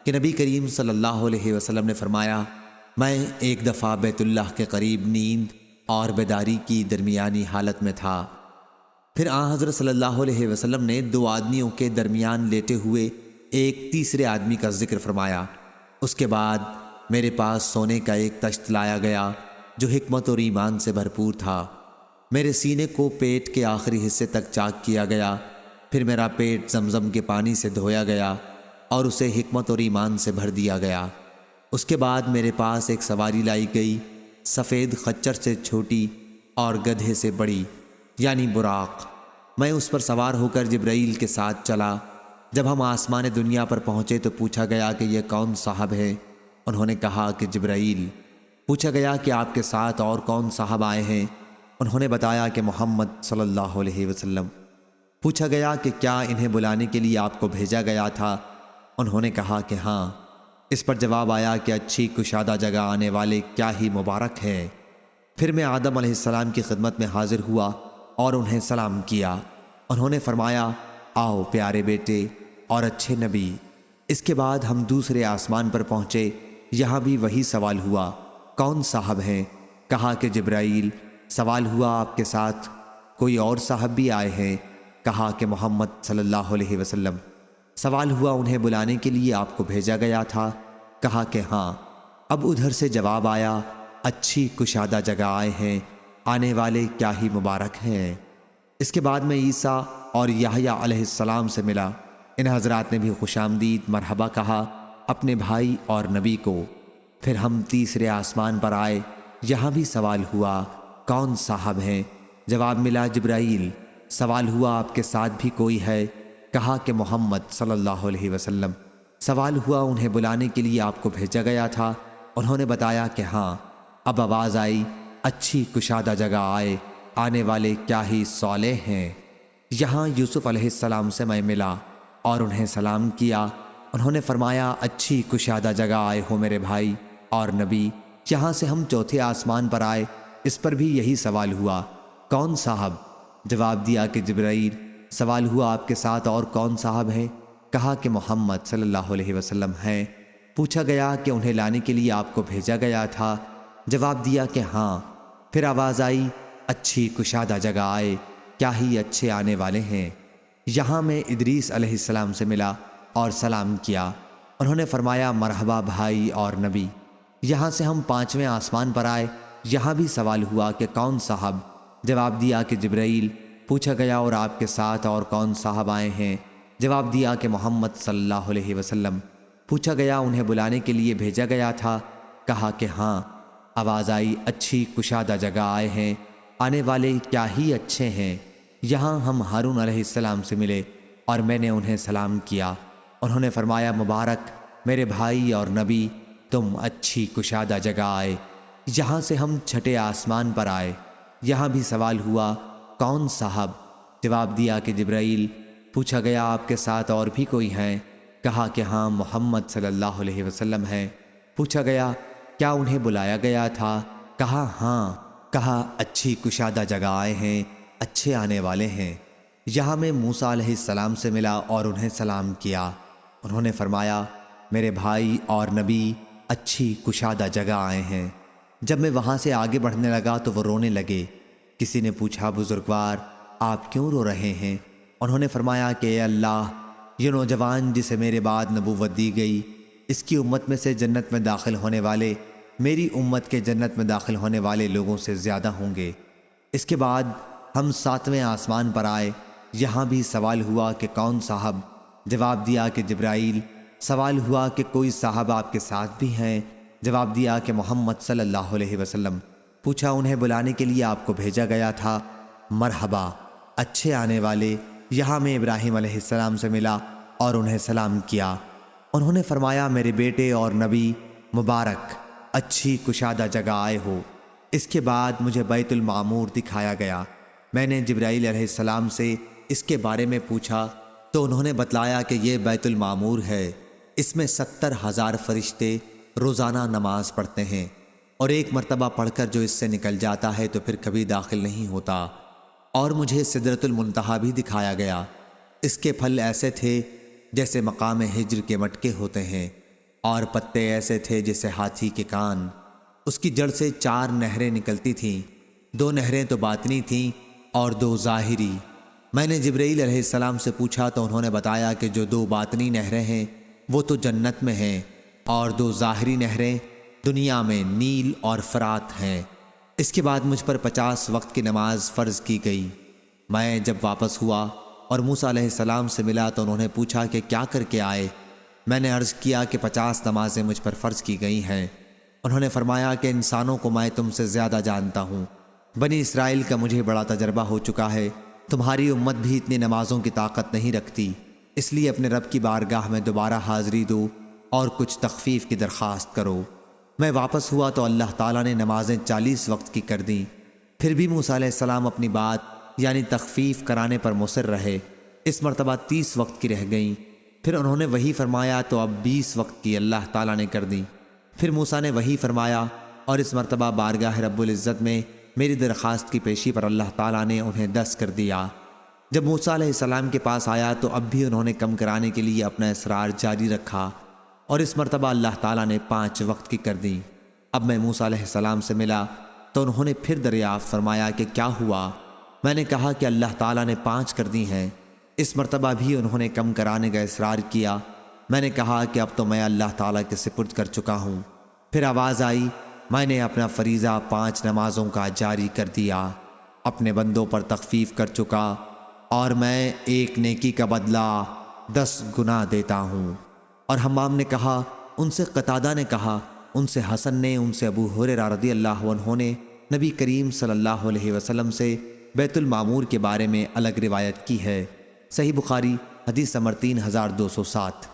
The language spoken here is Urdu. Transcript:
کہ نبی کریم صلی اللہ علیہ وسلم نے فرمایا، میں ایک دفعہ بیت اللہ کے قریب نیند اور بیداری کی درمیانی حالت میں تھا۔ پھر آن حضرت صلی اللہ علیہ وسلم نے دو آدمیوں کے درمیان لیٹے ہوئے ایک تیسرے آدمی کا ذکر فرمایا۔ اس کے بعد میرے پاس سونے کا ایک تشت لایا گیا جو حکمت اور ایمان سے بھرپور تھا۔ میرے سینے کو پیٹ کے آخری حصے تک چاک کیا گیا، پھر میرا پیٹ زمزم کے پانی سے دھویا گیا اور اسے حکمت اور ایمان سے بھر دیا گیا۔ اس کے بعد میرے پاس ایک سواری لائی گئی، سفید خچر سے چھوٹی اور گدھے سے بڑی، یعنی براق۔ میں اس پر سوار ہو کر جبرائیل کے ساتھ چلا۔ جب ہم آسمان دنیا پر پہنچے تو پوچھا گیا کہ یہ کون صاحب ہے؟ انہوں نے کہا کہ جبرائیل۔ پوچھا گیا کہ آپ کے ساتھ اور کون صاحب آئے ہیں؟ انہوں نے بتایا کہ محمد صلی اللہ علیہ وسلم۔ پوچھا گیا کہ کیا انہیں بلانے کے لیے آپ کو بھیجا گیا تھا؟ انہوں نے کہا کہ ہاں۔ اس پر جواب آیا کہ اچھی کشادہ جگہ آنے والے کیا ہی مبارک ہیں۔ پھر میں آدم علیہ السلام کی خدمت میں حاضر ہوا اور انہیں سلام کیا۔ انہوں نے فرمایا، آؤ پیارے بیٹے اور اچھے نبی۔ اس کے بعد ہم دوسرے آسمان پر پہنچے، یہاں بھی وہی سوال ہوا، کون صاحب ہیں؟ کہا کہ جبرائیل۔ سوال ہوا، آپ کے ساتھ کوئی اور صاحب بھی آئے ہیں؟ کہا کہ محمد صلی اللہ علیہ وسلم۔ سوال ہوا، انہیں بلانے کے لیے آپ کو بھیجا گیا تھا؟ کہا کہ ہاں۔ اب ادھر سے جواب آیا، اچھی کشادہ جگہ آئے ہیں، آنے والے کیا ہی مبارک ہیں۔ اس کے بعد میں عیسیٰ اور یحییٰ علیہ السلام سے ملا۔ ان حضرات نے بھی خوش آمدید مرحبا کہا اپنے بھائی اور نبی کو۔ پھر ہم تیسرے آسمان پر آئے، یہاں بھی سوال ہوا، کون صاحب ہیں؟ جواب ملا، جبرائیل۔ سوال ہوا، آپ کے ساتھ بھی کوئی ہے؟ کہا کہ محمد صلی اللہ علیہ وسلم۔ سوال ہوا، انہیں بلانے کے لیے آپ کو بھیجا گیا تھا؟ انہوں نے بتایا کہ ہاں۔ اب آواز آئی، اچھی کشادہ جگہ آئے، آنے والے کیا ہی صالح ہیں۔ یہاں یوسف علیہ السلام سے میں ملا اور انہیں سلام کیا۔ انہوں نے فرمایا، اچھی کشادہ جگہ آئے ہو میرے بھائی اور نبی۔ یہاں سے ہم چوتھے آسمان پر آئے، اس پر بھی یہی سوال ہوا، کون صاحب؟ جواب دیا کہ جبرائیل۔ سوال ہوا، آپ کے ساتھ اور کون صاحب ہیں؟ کہا کہ محمد صلی اللہ علیہ وسلم ہیں۔ پوچھا گیا کہ انہیں لانے کے لیے آپ کو بھیجا گیا تھا؟ جواب دیا کہ ہاں۔ پھر آواز آئی، اچھی کشادہ جگہ آئے، کیا ہی اچھے آنے والے ہیں۔ یہاں میں ادریس علیہ السلام سے ملا اور سلام کیا۔ انہوں نے فرمایا، مرحبا بھائی اور نبی۔ یہاں سے ہم پانچویں آسمان پر آئے، یہاں بھی سوال ہوا کہ کون صاحب؟ جواب دیا کہ جبرائیل۔ پوچھا گیا، اور آپ کے ساتھ اور کون صاحب آئے ہیں؟ جواب دیا کہ محمد صلی اللہ علیہ وسلم۔ پوچھا گیا، انہیں بلانے کے لیے بھیجا گیا تھا؟ کہا کہ ہاں۔ آواز آئی، اچھی کشادہ جگہ آئے ہیں، آنے والے کیا ہی اچھے ہیں۔ یہاں ہم ہارون علیہ السلام سے ملے اور میں نے انہیں سلام کیا۔ انہوں نے فرمایا، مبارک میرے بھائی اور نبی، تم اچھی کشادہ جگہ آئے۔ یہاں سے ہم چھٹے آسمان پر آئے، یہاں بھی سوال ہوا، کون صاحب؟ جواب دیا کہ جبرائیل۔ پوچھا گیا، آپ کے ساتھ اور بھی کوئی ہیں؟ کہا کہ ہاں، محمد صلی اللہ علیہ وسلم ہیں۔ پوچھا گیا، کیا انہیں بلایا گیا تھا؟ کہا ہاں۔ کہا، اچھی کشادہ جگہ آئے ہیں، اچھے آنے والے ہیں۔ یہاں میں موسیٰ علیہ السلام سے ملا اور انہیں سلام کیا۔ انہوں نے فرمایا، میرے بھائی اور نبی، اچھی کشادہ جگہ آئے ہیں۔ جب میں وہاں سے آگے بڑھنے لگا تو وہ رونے لگے۔ کسی نے پوچھا، بزرگوار آپ کیوں رو رہے ہیں؟ انہوں نے فرمایا کہ اے اللہ، یہ نوجوان جسے میرے بعد نبوت دی گئی، اس کی امت میں سے جنت میں داخل ہونے والے میری امت کے جنت میں داخل ہونے والے لوگوں سے زیادہ ہوں گے۔ اس کے بعد ہم ساتویں آسمان پر آئے، یہاں بھی سوال ہوا کہ کون صاحب؟ جواب دیا کہ جبرائیل۔ سوال ہوا کہ کوئی صاحب آپ کے ساتھ بھی ہیں؟ جواب دیا کہ محمد صلی اللہ علیہ وسلم۔ پوچھا، انہیں بلانے کے لیے آپ کو بھیجا گیا تھا؟ مرحبا اچھے آنے والے۔ یہاں میں ابراہیم علیہ السلام سے ملا اور انہیں سلام کیا۔ انہوں نے فرمایا، میرے بیٹے اور نبی، مبارک اچھی کشادہ جگہ آئے ہو۔ اس کے بعد مجھے بیت المعمور دکھایا گیا۔ میں نے جبرائیل علیہ السلام سے اس کے بارے میں پوچھا تو انہوں نے بتلایا کہ یہ بیت المعمور ہے، اس میں 70,000 فرشتے روزانہ نماز پڑھتے ہیں، اور ایک مرتبہ پڑھ کر جو اس سے نکل جاتا ہے تو پھر کبھی داخل نہیں ہوتا۔ اور مجھے سدرۃ المنتہا بھی دکھایا گیا، اس کے پھل ایسے تھے جیسے مقام ہجر کے مٹکے ہوتے ہیں، اور پتے ایسے تھے جیسے ہاتھی کے کان۔ اس کی جڑ سے 4 نہریں نکلتی تھیں، 2 نہریں تو باطنی تھیں اور 2 ظاہری۔ میں نے جبرائیل علیہ السلام سے پوچھا تو انہوں نے بتایا کہ جو 2 باطنی نہریں ہیں وہ تو جنت میں ہیں، اور 2 ظاہری نہریں دنیا میں نیل اور فرات ہیں۔ اس کے بعد مجھ پر 50 وقت کی نماز فرض کی گئی۔ میں جب واپس ہوا اور موسیٰ علیہ السلام سے ملا تو انہوں نے پوچھا کہ کیا کر کے آئے؟ میں نے عرض کیا کہ 50 نمازیں مجھ پر فرض کی گئی ہیں۔ انہوں نے فرمایا کہ انسانوں کو میں تم سے زیادہ جانتا ہوں، بنی اسرائیل کا مجھے بڑا تجربہ ہو چکا ہے، تمہاری امت بھی اتنی نمازوں کی طاقت نہیں رکھتی، اس لیے اپنے رب کی بارگاہ میں دوبارہ حاضری دو اور کچھ تخفیف کی درخواست کرو۔ میں واپس ہوا تو اللہ تعالیٰ نے نمازیں 40 وقت کی کر دیں۔ پھر بھی موسیٰ علیہ السلام اپنی بات یعنی تخفیف کرانے پر مصر رہے۔ اس مرتبہ 30 وقت کی رہ گئیں۔ پھر انہوں نے وہی فرمایا تو اب 20 وقت کی اللہ تعالیٰ نے کر دی۔ پھر موسیٰ نے وہی فرمایا اور اس مرتبہ بارگاہ رب العزت میں میری درخواست کی پیشی پر اللہ تعالیٰ نے انہیں 10 کر دیا۔ جب موسیٰ علیہ السلام کے پاس آیا تو اب بھی انہوں نے کم کرانے کے لیے اپنا اصرار جاری رکھا، اور اس مرتبہ اللہ تعالیٰ نے 5 وقت کی کر دی۔ اب میں موسیٰ علیہ السلام سے ملا تو انہوں نے پھر دریافت فرمایا کہ کیا ہوا؟ میں نے کہا کہ اللہ تعالیٰ نے 5 کر دی ہیں۔ اس مرتبہ بھی انہوں نے کم کرانے کا اصرار کیا۔ میں نے کہا کہ اب تو میں اللہ تعالیٰ کے سپرد کر چکا ہوں۔ پھر آواز آئی، میں نے اپنا فریضہ 5 نمازوں کا جاری کر دیا، اپنے بندوں پر تخفیف کر چکا، اور میں ایک نیکی کا بدلہ 10 گنا دیتا ہوں۔ اور حمام نے کہا، ان سے قتادہ نے کہا، ان سے حسن نے، ان سے ابو ہریرہ رضی اللہ عنہ نے نبی کریم صلی اللہ علیہ وسلم سے بیت المعمور کے بارے میں الگ روایت کی ہے۔ صحیح بخاری حدیث نمبر 3207۔